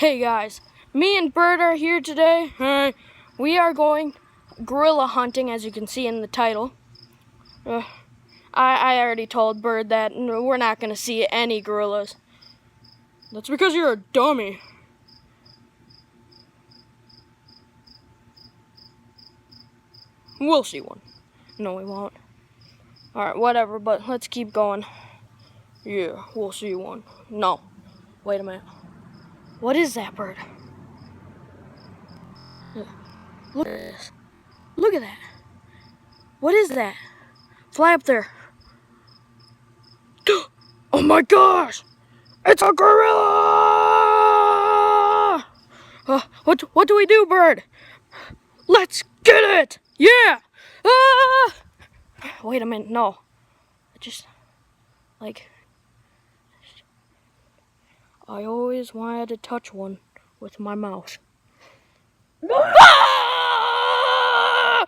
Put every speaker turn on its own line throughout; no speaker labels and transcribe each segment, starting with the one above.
Hey guys, me and Bird are here today. We are going gorilla hunting, as you can see in the title. I already told Bird that we're not going to see any gorillas. That's because you're a dummy. We'll see one. No, we won't. Alright, whatever, but let's keep going. Yeah, we'll see one. No. Wait a minute. What is that, Bird? Look at this. Look at that. What is that? Fly up there. Oh my gosh! It's a gorilla! What do we do, Bird? Let's get it! Yeah! Ah! Wait a minute, no. I always wanted to touch one with my mouth. Ah!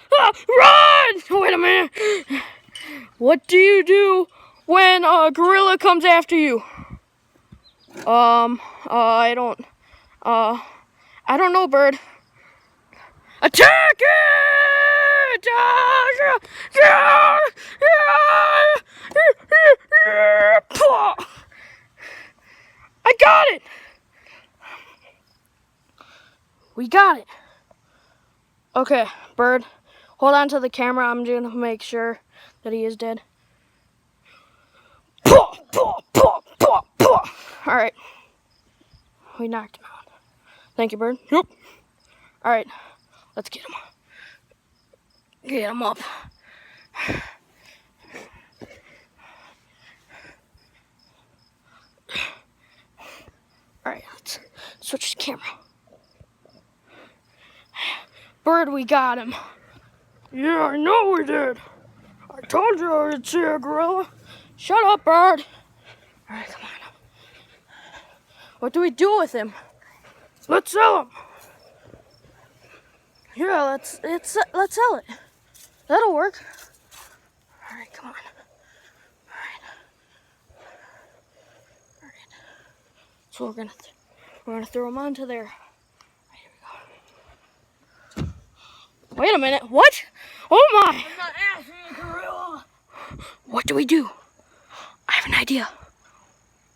Run! Wait a minute. What do you do when a gorilla comes after you? I don't know, Bird. Attack it! I got it! We got it. Okay, Bird, hold on to the camera. I'm gonna make sure that he is dead. Alright. We knocked him out. Thank you, Bird. Yep. Alright, let's get him. Get him up. Alright, let's switch the camera. Bird, we got him. Yeah, I know we did. I told you I would see a gorilla. Shut up, Bird. Alright, come on. What do we do with him? Let's sell him. Yeah, let's sell it. That'll work. Alright, come on. Alright. So we're gonna throw him onto there. Here we go. Wait a minute. What? Oh my!
I'm not asking you, gorilla.
What do we do? I have an idea.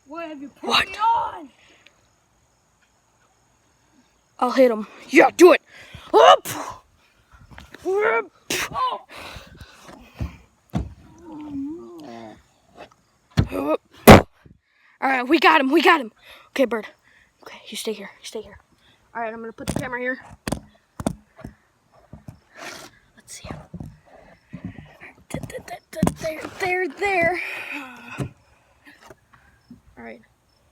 What have you put me on?
I'll hit him. Yeah, do it. Up.
Oh.
All right, we got him. We got him. Okay, Bird. Okay, you stay here. You stay here. All right, I'm gonna put the camera here. Let's see him. There. All right,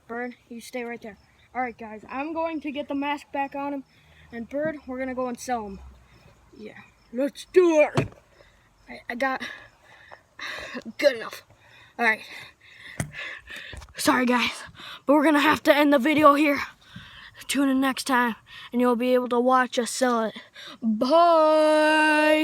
Bird, you stay right there. All right, guys, I'm going to get the mask back on him, and Bird, we're gonna go and sell him. Yeah, let's do it. All right, I got good enough. All right. Sorry, guys, but we're gonna have to end the video here. Tune in next time, and you'll be able to watch us sell it. Bye.